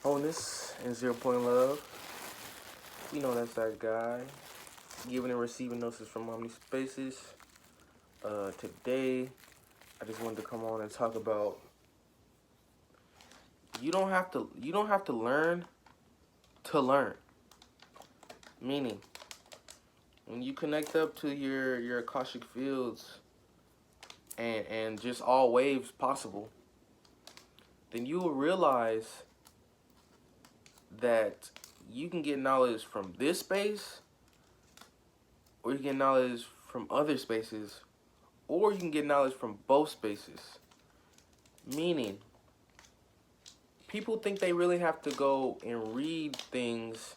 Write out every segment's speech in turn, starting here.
Wholeness and 0 Point Love. You know that's that guy. Giving and receiving notices from Omni Spaces. Today, I just wanted to come on and talk about you don't have to learn to learn. Meaning, when you connect up to your Akashic fields and just all waves possible, then you will realize that you can get knowledge from this space, or you can get knowledge from other spaces, or you can get knowledge from both spaces. Meaning, people think they really have to go and read things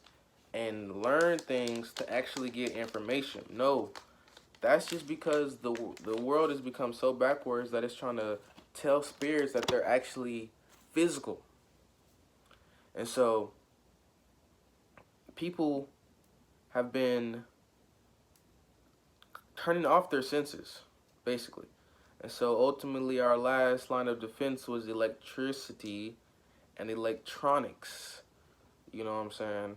and learn things to actually get information. No, that's just because the world has become so backwards that it's trying to tell spirits that they're actually physical. And so people have been turning off their senses, basically. And so ultimately our last line of defense was electricity and electronics. You know what I'm saying?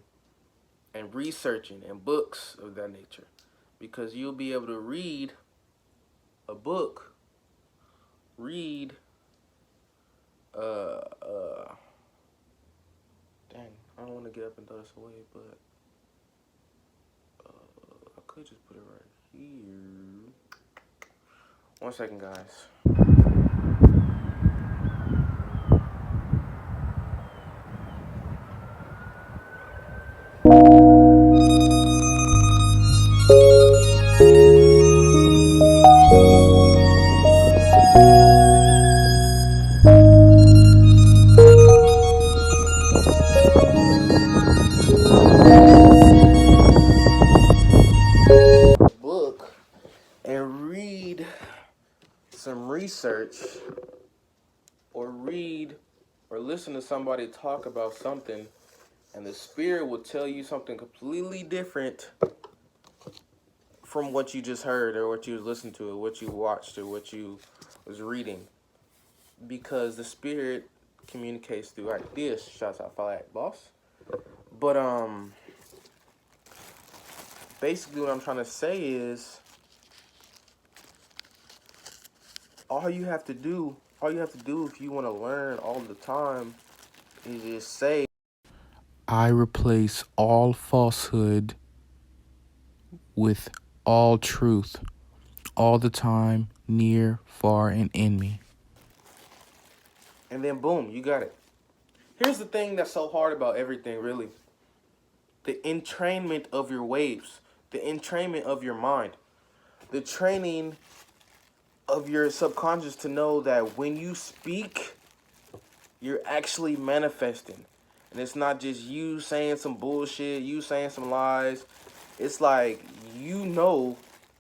And researching and books of that nature. Because you'll be able to read a book, read dang, I don't want to get up and throw this away, but I could just put it right here. 1 second, guys. Book and read some research, or read or listen to somebody talk about something, and the spirit will tell you something completely different from what you just heard, or what you listened to, or what you watched, or what you was reading. Because the spirit communicates through ideas. Shouts out Flat Boss. But basically what I'm trying to say is all you have to do if you want to learn all the time is just say, I replace all falsehood with all truth, all the time, near, far, and in me. And then boom, you got it. Here's the thing that's so hard about everything, really. The entrainment of your waves, the entrainment of your mind, the training of your subconscious to know that when you speak, you're actually manifesting. And it's not just you saying some bullshit, you saying some lies. It's like you know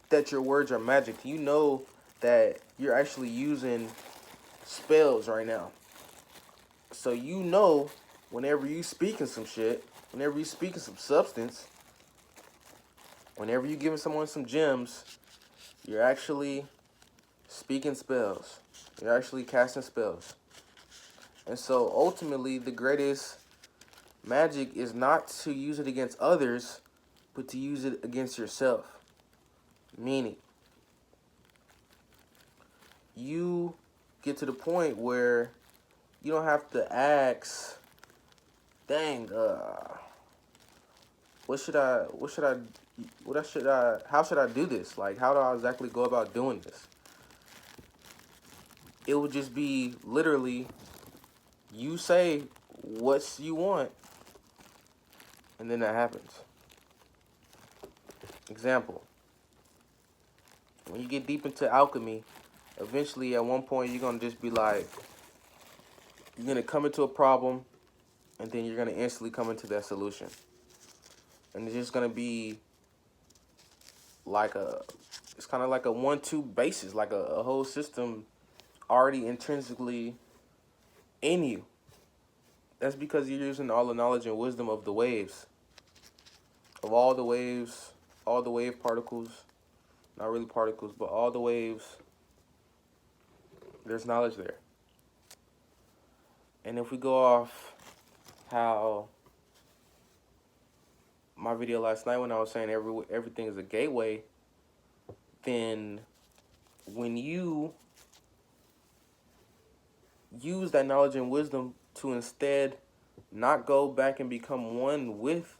that your words are magic. You know that you're actually using spells right now. So you know whenever you speaking some shit, whenever you speaking some substance, whenever you giving someone some gems, you're actually speaking spells. You're actually casting spells. And so ultimately the greatest magic is not to use it against others, but to use it against yourself. Meaning, you get to the point where you don't have to ask, dang, how should I do this? Like, how do I exactly go about doing this? It would just be literally, you say what you want, and then that happens. Example, when you get deep into alchemy, eventually at one point you're going to just be like, you're going to come into a problem, and then you're going to instantly come into that solution. And it's just going to be like it's kind of like a 1-2 basis, like a whole system already intrinsically in you. That's because you're using all the knowledge and wisdom of the waves. Of all the waves, all the wave particles, not really particles, but all the waves, there's knowledge there. And if we go off how my video last night when I was saying everything is a gateway, then when you use that knowledge and wisdom to instead not go back and become one with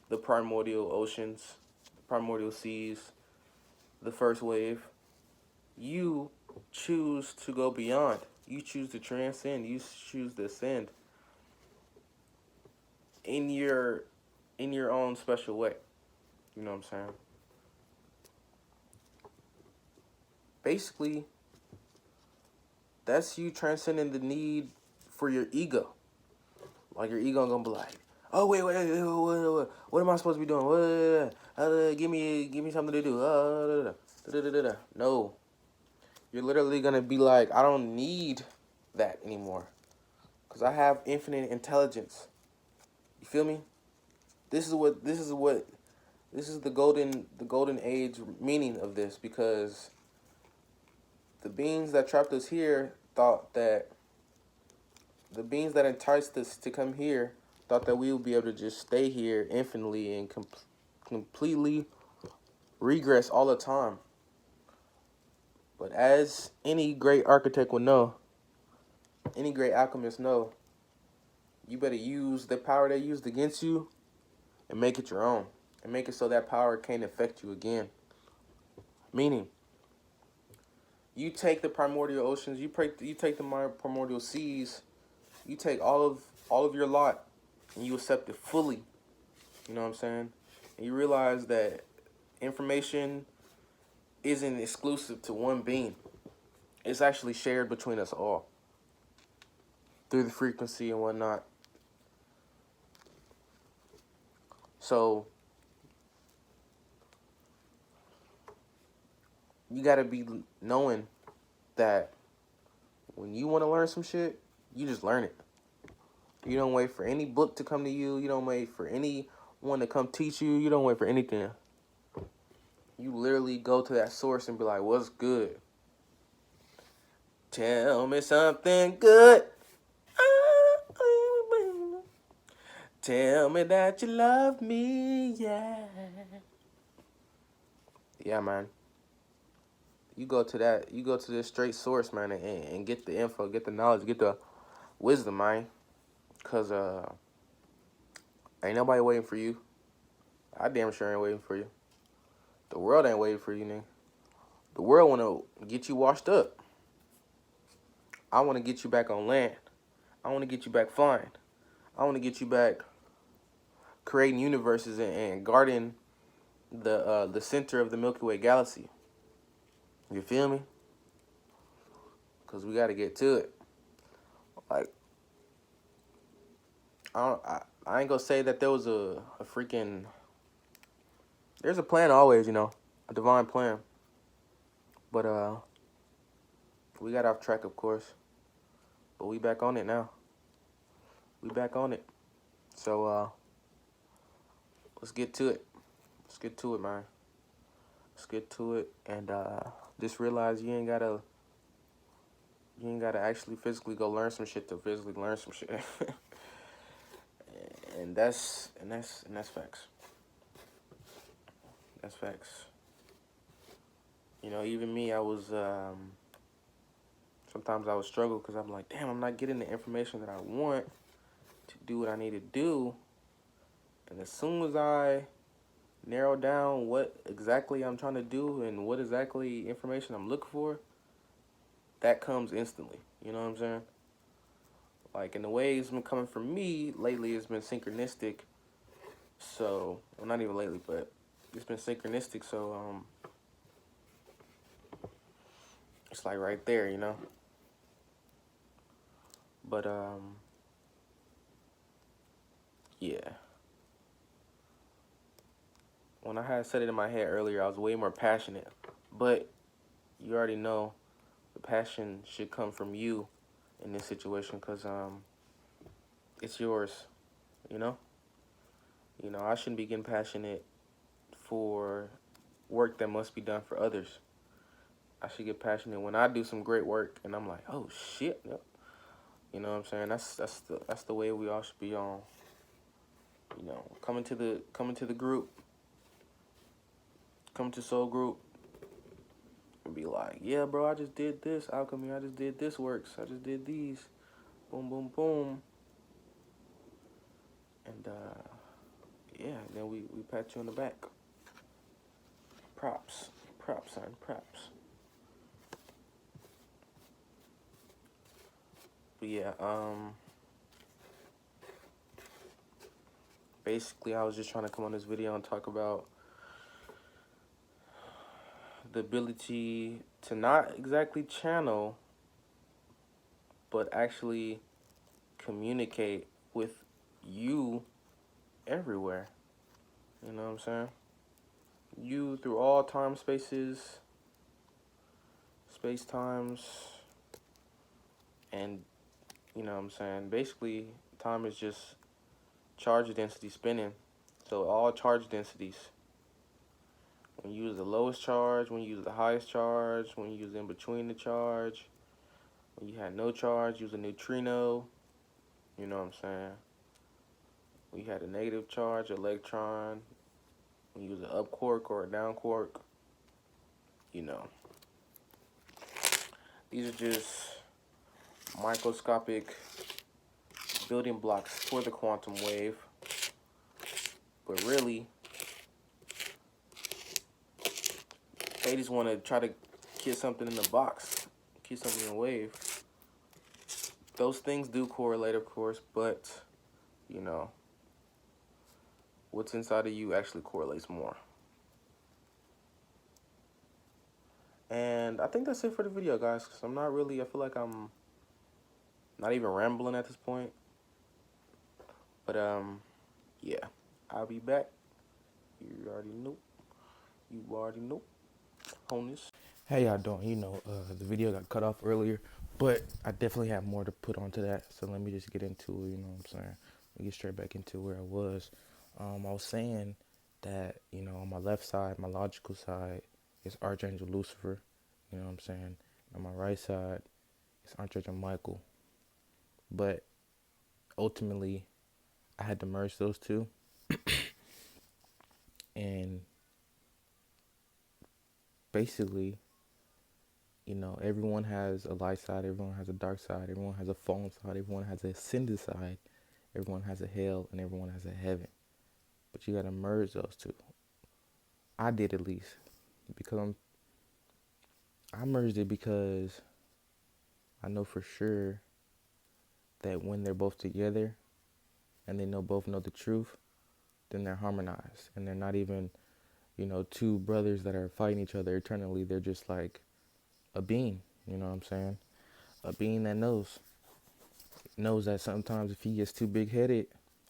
the primordial oceans, the primordial seas, the first wave, you choose to go beyond. You choose to transcend. You choose to ascend in your own special way. You know what I'm saying? Basically, that's you transcending the need for your ego. Like your ego gonna be like, oh wait, what am I supposed to be doing? Give me something to do. No, you're literally gonna be like, I don't need that anymore, cause I have infinite intelligence. You feel me? This is the golden age meaning of this, because the beings that trapped us here thought that the beings that enticed us to come here thought that we would be able to just stay here infinitely and completely regress all the time. But as any great architect would know, any great alchemist know, you better use the power they used against you and make it your own. And make it so that power can't affect you again. Meaning, you take the primordial oceans, you take the primordial seas, you take all of your lot, and you accept it fully. You know what I'm saying? And you realize that information isn't exclusive to one being. It's actually shared between us all through the frequency and whatnot. So you gotta be knowing that when you want to learn some shit, you just learn it. You don't wait for any book to come to you. You don't wait for anyone to come teach you. You don't wait for anything. You literally go to that source and be like, what's good? Tell me something good. Tell me that you love me, yeah. Yeah, man. You go to this straight source, man, and get the info, get the knowledge, get the wisdom, man. Cause ain't nobody waiting for you. I damn sure ain't waiting for you. The world ain't waiting for you, nigga. The world wanna get you washed up. I wanna get you back on land. I wanna get you back flying. I wanna get you back creating universes and guarding the center of the Milky Way galaxy. You feel me? Cause we gotta get to it. Like, I ain't gonna say that there was a freaking. There's a plan always, you know, a divine plan. But we got off track, of course. But we back on it now. We back on it. So let's get to it. Let's get to it, man. Let's get to it, and just realize you ain't gotta actually physically go learn some shit to physically learn some shit. and that's facts. That's facts. You know, even me, I was sometimes I would struggle because I'm like, damn, I'm not getting the information that I want to do what I need to do. And as soon as I narrow down what exactly I'm trying to do and what exactly information I'm looking for, that comes instantly. You know what I'm saying? Like, in the way it's been coming from me lately, it's been synchronistic. So, well, not even lately, but it's been synchronistic. So, it's like right there, you know? But, yeah. When I had said it in my head earlier, I was way more passionate. But you already know the passion should come from you in this situation, because it's yours, you know? You know, I shouldn't be getting passionate for work that must be done for others. I should get passionate when I do some great work and I'm like, oh shit, You know what I'm saying? That's the way we all should be on. You know, coming to the group, come to Soul Group, and be like, yeah, bro, I just did this. Alchemy, I just did this works. I just did these. Boom, boom, boom. And yeah, then we pat you on the back. Props, props, son, props. But yeah, basically, I was just trying to come on this video and talk about the ability to not exactly channel, but actually communicate with you everywhere. You know what I'm saying? You through all time spaces, space times, and you know what I'm saying? Basically, time is just charge density spinning. So all charge densities. When you use the lowest charge, when you use the highest charge, when you use in between the charge, when you had no charge, use a neutrino. You know what I'm saying? When you had a negative charge, electron. When you use an up quark or a down quark, you know. These are just microscopic building blocks for the quantum wave. But really, they just want to try to get something in the box, get something in a wave. Those things do correlate, of course, but, you know, what's inside of you actually correlates more. And I think that's it for the video, guys, because I'm not really, I feel like I'm not even rambling at this point. But, yeah, I'll be back. You already know. You already know. On this. How y'all doing? You know, the video got cut off earlier, but I definitely have more to put onto that. So let me just get into it, you know what I'm saying? Let me get straight back into where I was. I was saying that, you know, on my left side, my logical side, is Archangel Lucifer, you know what I'm saying? On my right side, it's Archangel Michael. But ultimately, I had to merge those two. And basically, you know, everyone has a light side, everyone has a dark side, everyone has a fallen side, everyone has an ascended side, everyone has a hell, and everyone has a heaven. But you gotta merge those two. I did, at least, because I merged it because I know for sure that when they're both together and they both know the truth, then they're harmonized, and they're not even, you know, two brothers that are fighting each other eternally. They're just like a being, you know what I'm saying? A being that knows that sometimes if he gets too big-headed,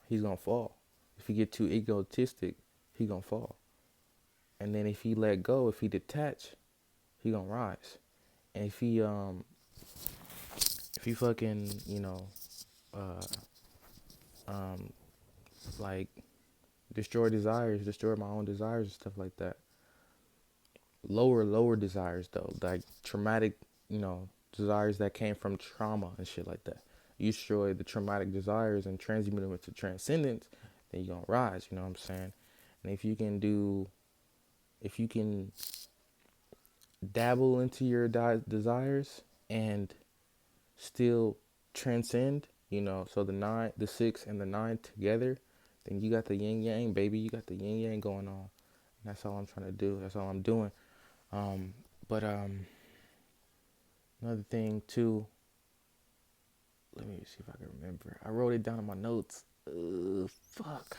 he's gonna fall. If he get too egotistic, he gonna fall. And then if he let go, if he detach, he gonna rise. And if he fucking, you know, uh like destroy my own desires and stuff like that. Lower desires though, like traumatic, you know, desires that came from trauma and shit like that. You destroy the traumatic desires and transmute them into transcendence, then you're gonna rise, you know what I'm saying? And if you can dabble into your desires and still transcend, you know, so the 6 and the 9 together, then you got the yin yang, baby. You got the yin yang going on. And that's all I'm trying to do. That's all I'm doing. But another thing too, let me see if I can remember. I wrote it down in my notes. Fuck.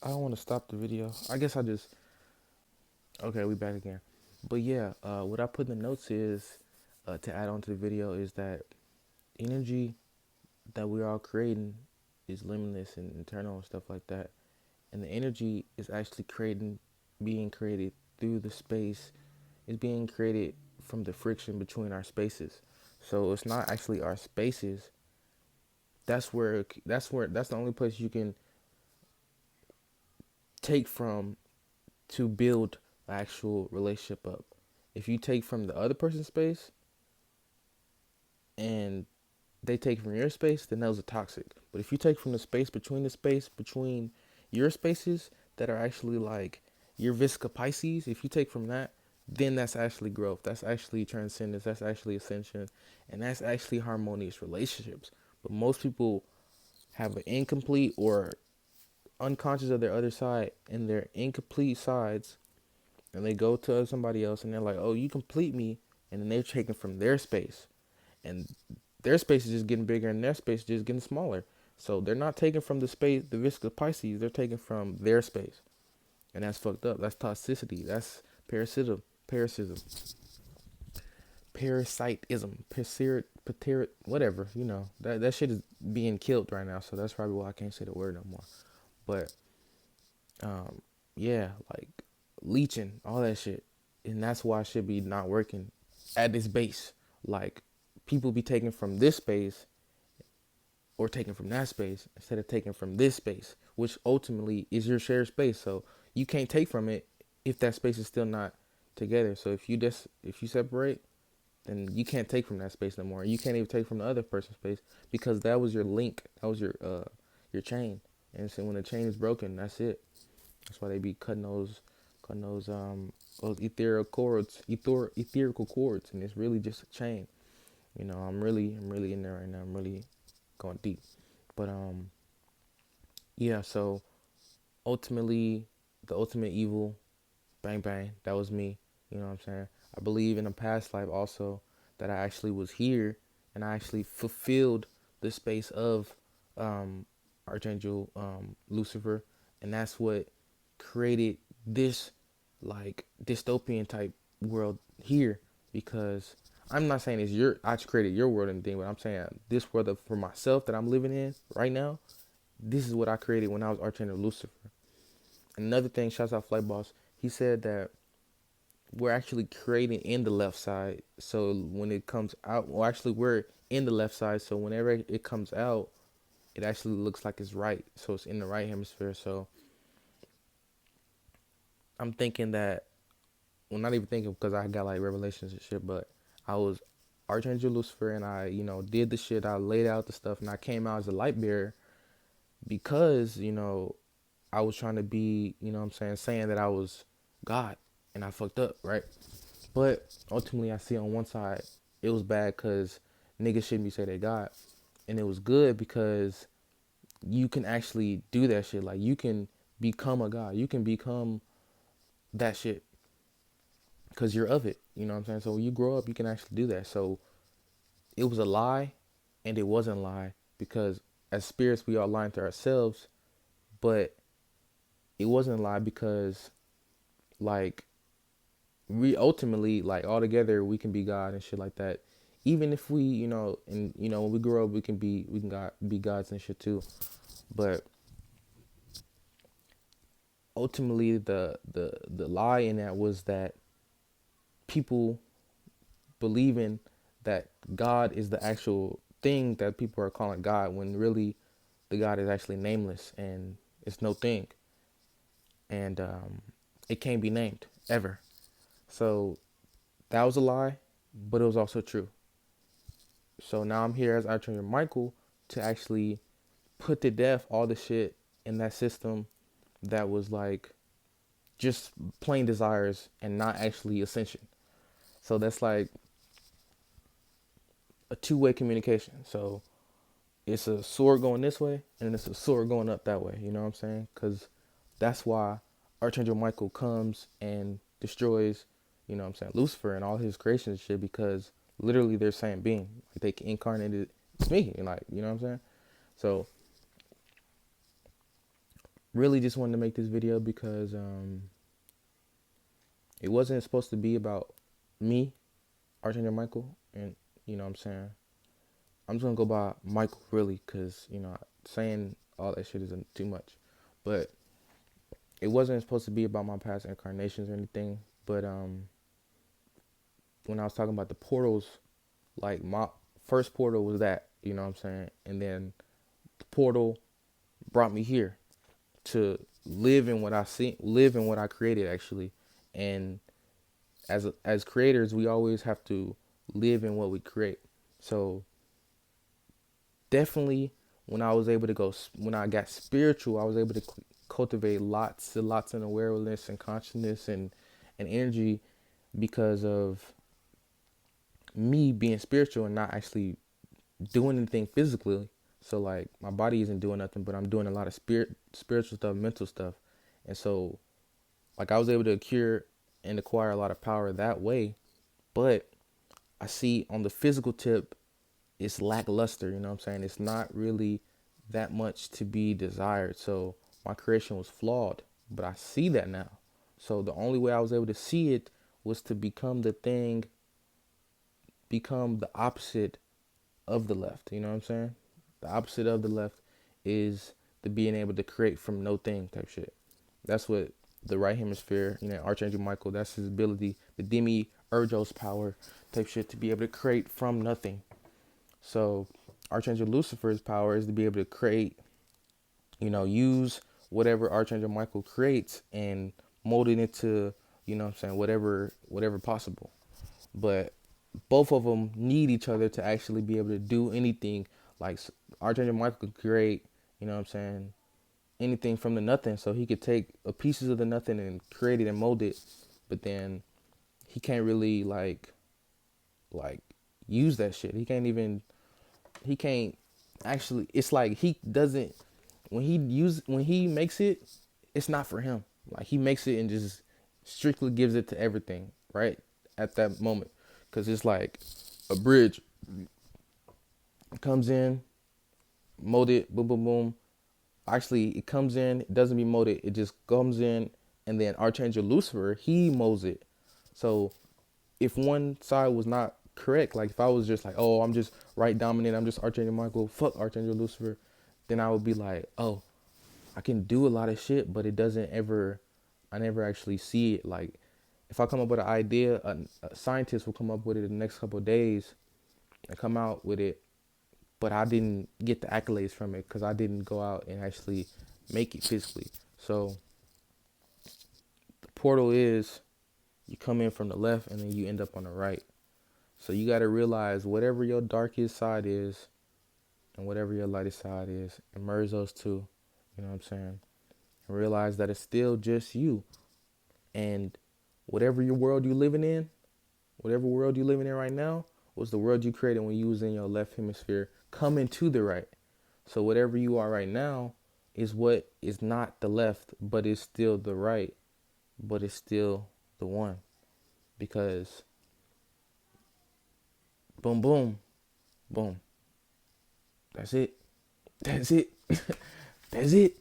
I don't want to stop the video. I guess I just, okay, we back again. But yeah, what I put in the notes is, to add on to the video, is that energy that we're all creating is limitless and eternal and stuff like that. And the energy is actually being created through the space. It's being created from the friction between our spaces. So it's not actually our spaces. That's the only place you can take from to build an actual relationship up. If you take from the other person's space and they take from your space, then those are toxic. But if you take from the space between your spaces that are actually like your Visca Pisces, if you take from that, then that's actually growth. That's actually transcendence. That's actually ascension. And that's actually harmonious relationships. But most people have an incomplete or unconscious of their other side, and their incomplete sides, and they go to somebody else and they're like, oh, you complete me. And then they're taking from their space. And their space is just getting bigger and their space is just getting smaller. So they're not taking from the space, the Visca Pisces, they're taking from their space. And that's fucked up. That's toxicity. That's parasitism, whatever. That shit is being killed right now. So that's probably why I can't say the word no more. But yeah, like leeching, all that shit, and that's why it should be not working at its base. Like people be taking from this space or taking from that space instead of taking from this space, which ultimately is your shared space. So you can't take from it if that space is still not together. So if you separate, then you can't take from that space no more. You can't even take from the other person's space because that was your link. That was your chain. And so when the chain is broken, that's it. That's why they be cutting those etherical cords, and it's really just a chain. I'm really in there right now. I'm really going deep, but yeah. So ultimately, the ultimate evil, bang bang, that was me. You know what I'm saying? I believe in a past life also that I actually was here and I actually fulfilled the space of Archangel Lucifer, and that's what created this like dystopian type world here. Because I'm not saying I created your world and thing, but I'm saying this world for myself that I'm living in right now. This is what I created when I was Archangel Lucifer. Another thing, shouts out Flight Boss. He said that we're actually creating in the left side. So when it comes out, well, actually we're in the left side. So whenever it comes out, it actually looks like it's right. So it's in the right hemisphere. So I'm thinking that, well, not even thinking because I got like revelations and shit, but I was Archangel Lucifer and I, did the shit. I laid out the stuff and I came out as a light bearer because, I was trying to be, what I'm saying that I was God and I fucked up, right? But ultimately, I see on one side, it was bad because niggas shouldn't be say they God. And it was good because you can actually do that shit. Like, you can become a God. You can become that shit because you're of it. You know what I'm saying? So when you grow up, you can actually do that. So it was a lie and it wasn't a lie because as spirits, we are lying to ourselves. But it wasn't a lie because, like, we ultimately, like, all together we can be God and shit like that. Even if we, when we grow up, we can be gods and shit too. But ultimately, the lie in that was that people believing that God is the actual thing that people are calling God, when really the God is actually nameless and it's no thing, and it can't be named ever. So that was a lie, but it was also true. So now I'm here as Archangel Michael to actually put to death all the shit in that system that was like just plain desires and not actually ascension. So that's like a two-way communication. So it's a sword going this way and it's a sword going up that way. You know what I'm saying? Because that's why Archangel Michael comes and destroys, Lucifer and all his creations and shit, because literally they're same being. Like they incarnated it's me. And like, you know what I'm saying? So really just wanted to make this video because it wasn't supposed to be about me, Archangel Michael, and you know what I'm saying? I'm just going to go by Michael really because, saying all that shit isn't too much. But it wasn't supposed to be about my past incarnations or anything. But when I was talking about the portals, like my first portal was that, you know what I'm saying? And then the portal brought me here to live in what I see, live in what I created actually. And as creators, we always have to live in what we create. So definitely when I was able to when I got spiritual, I was able to cultivate lots and lots of awareness and consciousness and energy because of me being spiritual and not actually doing anything physically. So like my body isn't doing nothing, but I'm doing a lot of spiritual stuff, mental stuff. And so like I was able to cure and acquire a lot of power that way. But I see on the physical tip, it's lackluster, you know what I'm saying? It's not really that much to be desired. So my creation was flawed, but I see that now. So the only way I was able to see it was to become the thing, become the opposite of the left. You know what I'm saying? The opposite of the left is the being able to create from no thing type shit. That's what the right hemisphere, you know, Archangel Michael, that's his ability, the Demi Urgos power type shit to be able to create from nothing. So Archangel Lucifer's power is to be able to create, you know, use whatever Archangel Michael creates and mold it into, you know what I'm saying, whatever possible. But both of them need each other to actually be able to do anything. Like Archangel Michael could create, you know what I'm saying, anything from the nothing. So he could take pieces of the nothing and create it and mold it. But then he can't really like use that shit. He can't actually, it's like he doesn't, when he makes it, it's not for him. Like he makes it and just strictly gives it to everything right at that moment. Cause it's like a bridge comes in, molded, boom, boom, boom. Actually, it comes in, it doesn't be molded, it just comes in, and then Archangel Lucifer, he molds it. So if one side was not correct, like if I was just like, oh, I'm just right dominant, I'm just Archangel Michael, fuck Archangel Lucifer, then I would be like, oh, I can do a lot of shit, but it doesn't ever, I never actually see it. Like if I come up with an idea, a scientist will come up with it in the next couple of days and come out with it, but I didn't get the accolades from it because I didn't go out and actually make it physically. So the portal is you come in from the left and then you end up on the right. So you got to realize whatever your darkest side is and whatever your lightest side is, and merge those two. You know what I'm saying? And realize that it's still just you. And whatever your world you living in, whatever world you living in right now, was the world you created when you was in your left hemisphere coming to the right. So whatever you are right now is what is not the left, but it's still the right, but it's still the one. Because boom, boom, boom. That's it. That's it. That's it.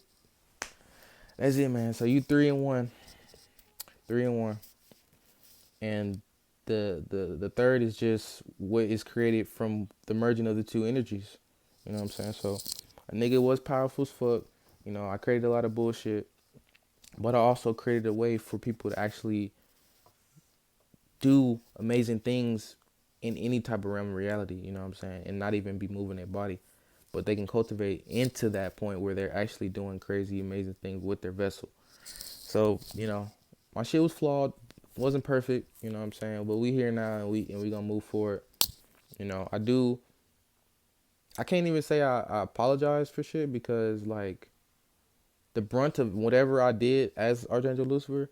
That's it, man. So you 3-1. 3-1. And the third is just what is created from the merging of the two energies. You know what I'm saying? So a nigga was powerful as fuck. You know, I created a lot of bullshit, but I also created a way for people to actually do amazing things in any type of realm of reality, you know what I'm saying? And not even be moving their body. But they can cultivate into that point where they're actually doing crazy, amazing things with their vessel. So, you know, my shit was flawed, wasn't perfect, you know what I'm saying? But we here now and we gonna move forward. You know, I can't even say I apologize for shit because like the brunt of whatever I did as Archangel Lucifer,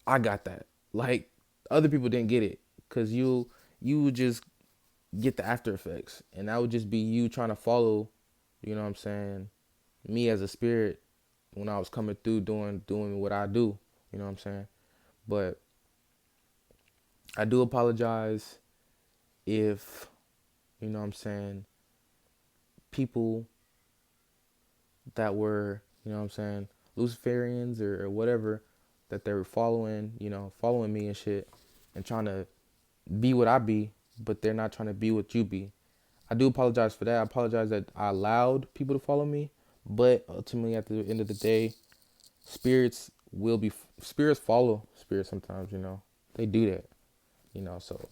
I got that. Like other people didn't get it because you would just get the after effects, and that would just be you trying to follow, you know what I'm saying, me as a spirit when I was coming through doing what I do, you know what I'm saying. But I do apologize if, you know what I'm saying, people that were, you know what I'm saying, Luciferians or whatever, that they were following, you know, following me and shit and trying to be what I be, but they're not trying to be what you be. I do apologize for that. I apologize that I allowed people to follow me, but ultimately at the end of the day, spirits follow spirits sometimes, you know. They do that, you know, so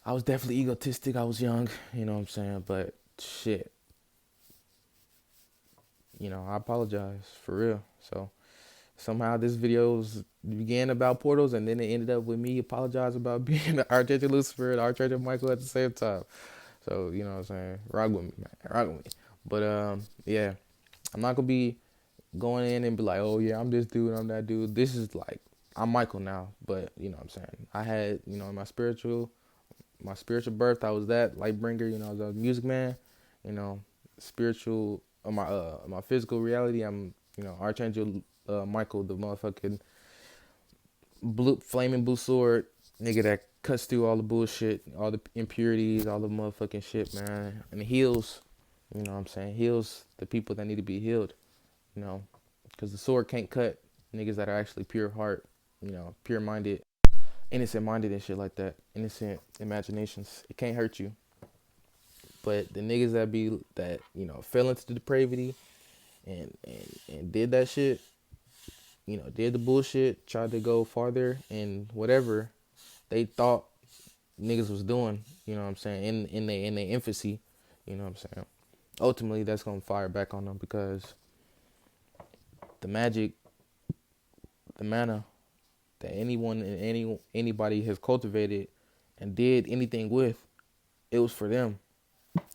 I was definitely egotistic. I was young, you know what I'm saying, but shit, you know, I apologize for real. So somehow this video began about portals and then it ended up with me apologize about being the Archangel Lucifer and Archangel Michael at the same time. So you know what I'm saying? Rock with me, man. Rock with me. But yeah, I'm not gonna be going in and be like, oh yeah, I'm this dude, I'm that dude. This is like I'm Michael now, but you know what I'm saying. I had my spiritual birth. I was that light bringer. You know, I was a music man. You know, spiritual. My physical reality. I'm Archangel Michael, the motherfucking blue flaming blue sword nigga that cuts through all the bullshit, all the impurities, all the motherfucking shit, man, and heals. You know what I'm saying? Heals the people that need to be healed. You know, because the sword can't cut niggas that are actually pure of heart. You know, pure minded, innocent minded and shit like that. Innocent imaginations. It can't hurt you. But the niggas that fell into the depravity and did that shit, did the bullshit, tried to go farther and whatever they thought niggas was doing, you know what I'm saying, in their infancy, you know what I'm saying. Ultimately that's gonna fire back on them because the magic, the mana that anyone and anybody has cultivated and did anything with, it was for them.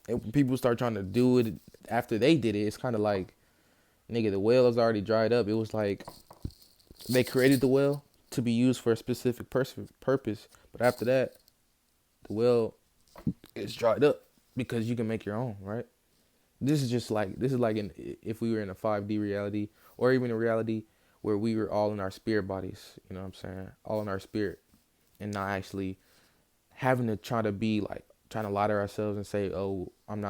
When people start trying to do it after they did it, it's kind of like, nigga, the well is already dried up. It was like they created the well to be used for a specific purpose, but after that, the well is dried up because you can make your own, right? This is like if we were in a 5D reality or even a reality where we were all in our spirit bodies, you know what I'm saying? All in our spirit and not actually having to try to be like trying to lie to ourselves and say, "Oh, I'm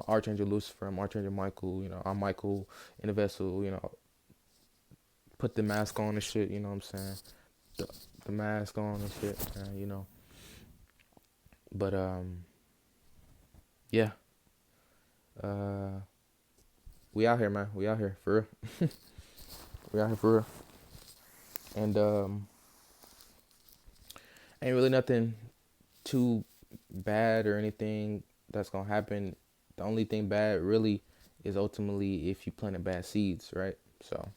Archangel Lucifer, I'm Archangel Michael, I'm Michael in a vessel, put the mask on and shit, you know what I'm saying? The, the mask on and shit, But yeah, uh, we out here, man. We out here for real. We out here for real. And ain't really nothing too bad or anything that's gonna happen. The only thing bad really is ultimately if you planted bad seeds, right? So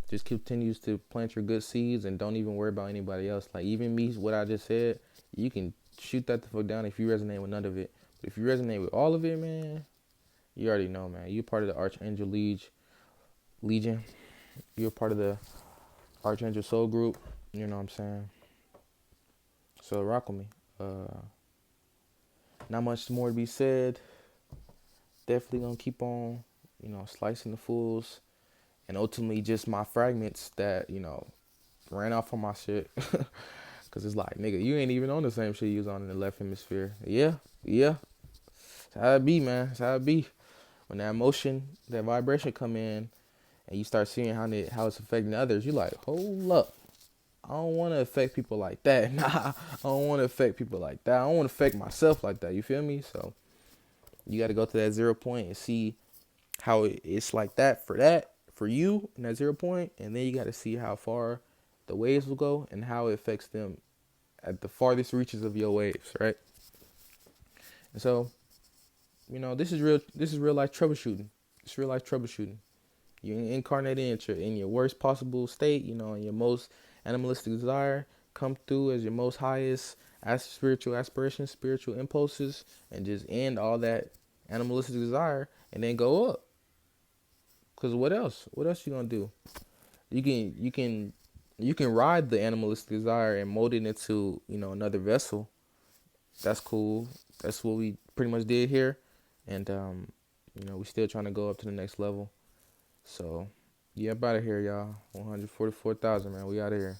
just continues to plant your good seeds and don't even worry about anybody else. Like even me, what I just said, you can shoot that the fuck down if you resonate with none of it. But if you resonate with all of it, man, you already know, man. You're part of the Archangel Legion. You're part of the Archangel Soul Group. You know what I'm saying? So rock with me. Not much more to be said. Definitely gonna keep on, slicing the fools, and ultimately just my fragments that ran off on my shit. Cause it's like, nigga, you ain't even on the same shit you was on in the left hemisphere. Yeah, yeah. That's how it be, man. That's how it be. When that emotion, that vibration come in, and you start seeing how it's affecting others, you like, hold up. I don't want to affect people like that. Nah, I don't want to affect people like that. I don't want to affect myself like that. You feel me? So you got to go to that 0 point and see how it's like that for you in that 0 point, and then you got to see how far the waves will go and how it affects them at the farthest reaches of your waves, right? And so, this is real. This is real life troubleshooting. It's real life troubleshooting. You incarnate in your worst possible state, in your most animalistic desire, come through as your most highest spiritual aspirations, spiritual impulses, and just end all that animalistic desire and then go up. Cause what else? What else you gonna do? You can ride the animalistic desire and mold it into another vessel. That's cool. That's what we pretty much did here, and we still trying to go up to the next level. So, yeah, up out of here, y'all. 144,000, man. We out of here.